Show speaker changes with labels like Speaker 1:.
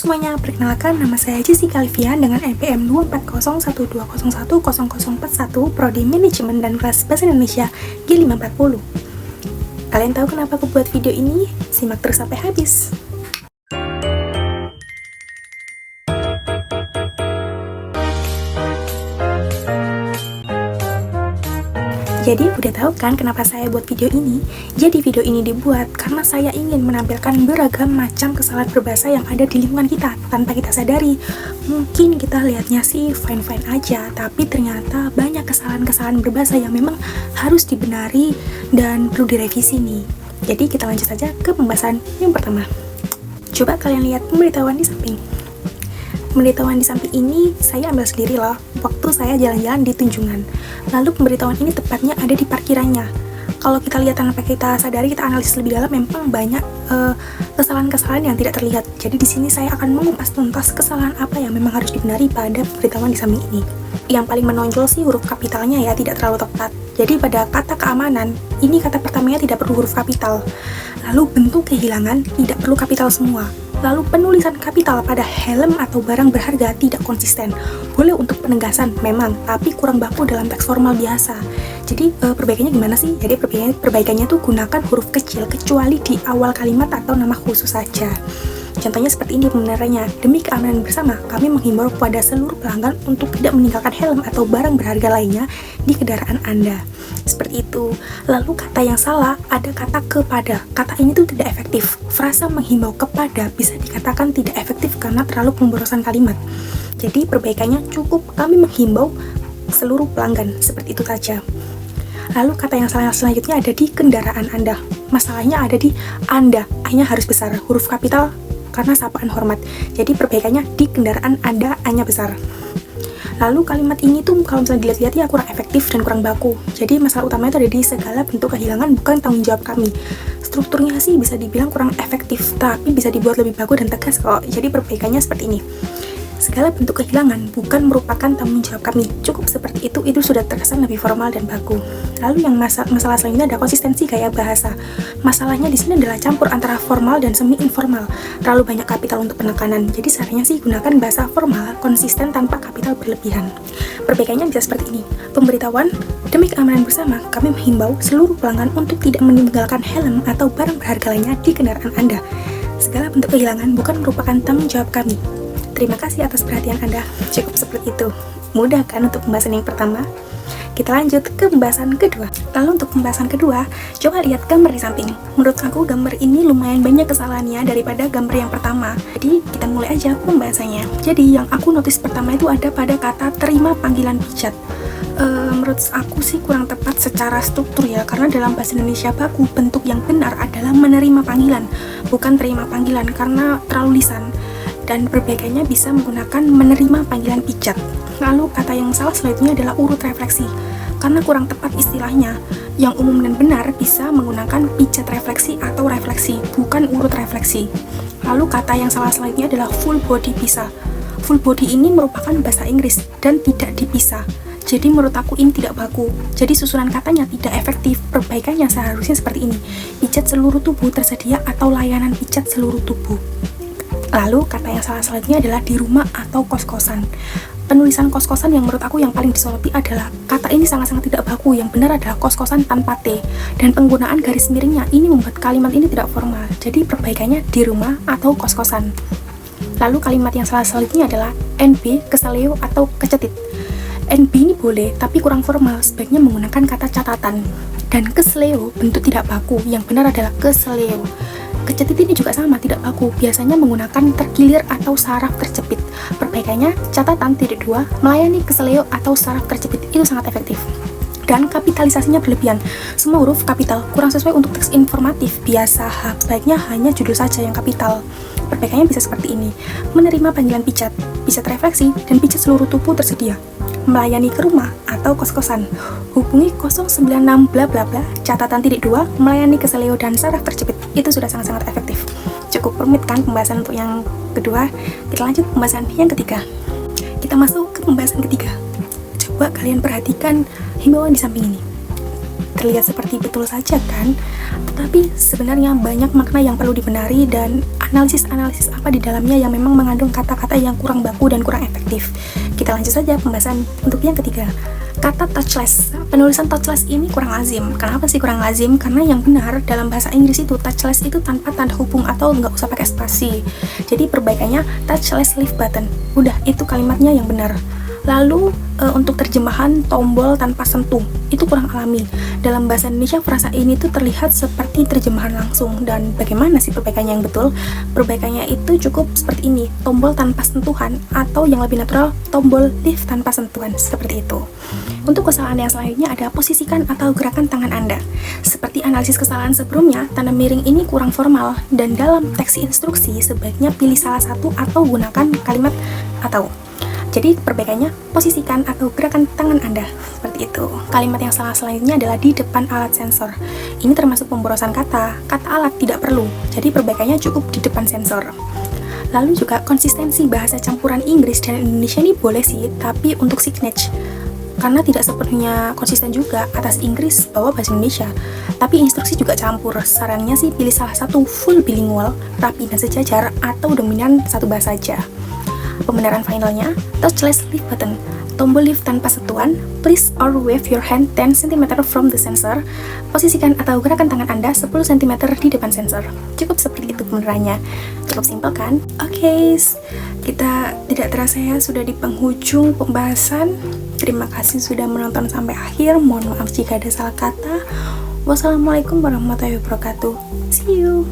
Speaker 1: semuanya, perkenalkan nama saya Jessica Livian dengan NPM 24012010041 Prodi Manajemen dan Kelas Bahasa Indonesia G540. Kalian tahu kenapa aku buat video ini? Simak terus sampai habis. Jadi udah tahu kan kenapa saya buat video ini? Jadi video ini dibuat karena saya ingin menampilkan beragam macam kesalahan berbahasa yang ada di lingkungan kita tanpa kita sadari. Mungkin kita lihatnya sih fine-fine aja, tapi ternyata banyak kesalahan-kesalahan berbahasa yang memang harus dibenari dan perlu direvisi nih. Jadi kita lanjut saja ke pembahasan yang pertama. Coba kalian lihat pemberitahuan di samping. Pemberitahuan di samping ini saya ambil sendiri loh, waktu saya jalan-jalan di Tunjungan. Lalu pemberitahuan ini tepatnya ada di parkirannya. Kalau kita lihat tanpa kita sadari, kita analisis lebih dalam, memang banyak kesalahan-kesalahan yang tidak terlihat. Jadi di sini saya akan mengupas tuntas kesalahan apa yang memang harus dibenari pada pemberitahuan di samping ini. Yang paling menonjol sih huruf kapitalnya ya, tidak terlalu tepat. Jadi pada kata keamanan, ini kata pertamanya tidak perlu huruf kapital. Lalu bentuk kehilangan tidak perlu kapital semua. Lalu penulisan kapital pada helm atau barang berharga tidak konsisten. Boleh untuk penegasan memang, tapi kurang baku dalam teks formal biasa. Jadi perbaikannya gimana sih? Jadi perbaikannya tuh gunakan huruf kecil kecuali di awal kalimat atau nama khusus saja. Contohnya seperti ini pembenarannya. Demi keamanan bersama, kami menghimbau kepada seluruh pelanggan untuk tidak meninggalkan helm atau barang berharga lainnya di kendaraan Anda. Seperti itu. Lalu kata yang salah ada kata kepada. Kata ini tuh tidak efektif. Frasa menghimbau kepada bisa dikatakan tidak efektif karena terlalu pemborosan kalimat. Jadi perbaikannya cukup kami menghimbau seluruh pelanggan. Seperti itu saja. Lalu kata yang salah selanjutnya ada di kendaraan Anda. Masalahnya ada di Anda. A-nya harus besar. Huruf kapital karena sapaan hormat. Jadi perbaikannya di kendaraan Anda A-nya besar. Lalu kalimat ini tuh kalau misalnya dilihat-lihat ya kurang efektif dan kurang baku. Jadi masalah utamanya itu ada di segala bentuk kehilangan bukan tanggung jawab kami. Strukturnya sih bisa dibilang kurang efektif, tapi bisa dibuat lebih baku dan tegas kok. Jadi perbaikannya seperti ini. Segala bentuk kehilangan bukan merupakan tanggung jawab kami. Cukup seperti itu sudah terkesan lebih formal dan baku. Lalu yang masalah selanjutnya ada konsistensi gaya bahasa. Masalahnya di sini adalah campur antara formal dan semi informal. Terlalu banyak kapital untuk penekanan. Jadi sarannya sih gunakan bahasa formal, konsisten tanpa kapital berlebihan. Perbaikannya bisa seperti ini. Pemberitahuan, demi keamanan bersama, kami menghimbau seluruh pelanggan untuk tidak meninggalkan helm atau barang berharga lainnya di kendaraan Anda. Segala bentuk kehilangan bukan merupakan tanggung jawab kami. Terima kasih atas perhatian Anda. Cukup seperti itu. Mudah kan untuk pembahasan yang pertama? Kita lanjut ke pembahasan kedua. Lalu untuk pembahasan kedua, coba lihat gambar di samping. Menurut aku gambar ini lumayan banyak kesalahannya daripada gambar yang pertama. Jadi kita mulai aja pembahasannya. Jadi yang aku notice pertama itu ada pada kata terima panggilan pijat. Menurut aku sih kurang tepat secara struktur ya, karena dalam bahasa Indonesia baku bentuk yang benar adalah menerima panggilan, bukan terima panggilan karena terlalu lisan. Dan perbaikannya bisa menggunakan menerima panggilan pijat. Lalu kata yang salah selanjutnya adalah urut refleksi, karena kurang tepat istilahnya. Yang umum dan benar bisa menggunakan pijat refleksi atau refleksi, bukan urut refleksi. Lalu kata yang salah selanjutnya adalah full body pisah. Full body ini merupakan bahasa Inggris dan tidak dipisah. Jadi menurut aku ini tidak baku. Jadi susunan katanya tidak efektif. Perbaikannya seharusnya seperti ini. Pijat seluruh tubuh tersedia atau layanan pijat seluruh tubuh. Lalu kata yang salah selanjutnya adalah di rumah atau kos-kosan. Penulisan kos-kosan yang menurut aku yang paling disoroti adalah kata ini sangat-sangat tidak baku. Yang benar adalah kos-kosan tanpa T. Dan penggunaan garis miringnya ini membuat kalimat ini tidak formal. Jadi perbaikannya di rumah atau kos-kosan. Lalu kalimat yang salah selanjutnya adalah NB, kesaleo atau kecetit. NB ini boleh tapi kurang formal. Sebaiknya menggunakan kata catatan. Dan keseleo bentuk tidak baku. Yang benar adalah keseleo. Kecetit ini juga sama, tidak baku. Biasanya menggunakan tergilir atau saraf terjepit. Perbaikannya, catatan (2) melayani keseleo atau saraf terjepit itu sangat efektif. Dan kapitalisasinya berlebihan. Semua huruf kapital kurang sesuai untuk teks informatif biasa. Sebaiknya hanya judul saja yang kapital. Perbaikannya bisa seperti ini. Menerima panggilan pijat, pijat refleksi, dan pijat seluruh tubuh tersedia. Melayani ke rumah atau kos-kosan. Hubungi 096 bla bla bla, catatan (2) melayani keseleo dan saraf terjepit. Itu sudah sangat-sangat efektif. Cukup rumit kan pembahasan untuk yang kedua. Kita lanjut pembahasan yang ketiga. Kita masuk ke pembahasan ketiga. Coba kalian perhatikan himbauan di samping ini. Terlihat seperti betul saja kan? Tapi sebenarnya banyak makna yang perlu dibenari dan analisis-analisis apa di dalamnya yang memang mengandung kata-kata yang kurang baku dan kurang efektif. Kita lanjut saja pembahasan untuk yang ketiga. Kata touchless. Penulisan touchless ini kurang lazim. Kenapa sih kurang lazim? Karena yang benar dalam bahasa Inggris itu touchless itu tanpa tanda hubung atau nggak usah pakai spasi. Jadi perbaikannya touchless leave button. Udah, itu kalimatnya yang benar. Lalu untuk terjemahan tombol tanpa sentuh itu kurang alami. Dalam bahasa Indonesia frasa ini tuh terlihat seperti terjemahan langsung. Dan bagaimana sih perbaikannya yang betul? Perbaikannya itu cukup seperti ini, tombol tanpa sentuhan, atau yang lebih natural, tombol lift tanpa sentuhan, seperti itu. Untuk kesalahan yang selanjutnya ada posisikan atau gerakan tangan Anda. Seperti analisis kesalahan sebelumnya, tanda miring ini kurang formal dan dalam teks instruksi sebaiknya pilih salah satu atau gunakan kalimat atau. Jadi perbaikannya posisikan atau gerakan tangan Anda, seperti itu. Kalimat yang salah selanjutnya adalah di depan alat sensor. Ini termasuk pemborosan kata alat tidak perlu, jadi perbaikannya cukup di depan sensor. Lalu juga konsistensi bahasa campuran Inggris dan Indonesia ini boleh sih, tapi untuk signage. Karena tidak sepenuhnya konsisten juga atas Inggris bawah bahasa Indonesia, tapi instruksi juga campur. Sarannya sih pilih salah satu full bilingual, rapi dan sejajar, atau dominan satu bahasa saja. Pembenaran finalnya, touchless leave button, tombol lift tanpa sentuhan, please or wave your hand 10 cm from the sensor, posisikan atau gerakan tangan Anda 10 cm di depan sensor. Cukup seperti itu pembenarannya. Cukup simpel kan? Oke, kita tidak terasa ya sudah di penghujung pembahasan. Terima kasih sudah menonton sampai akhir. Mohon maaf jika ada salah kata. Wassalamualaikum warahmatullahi wabarakatuh. See you.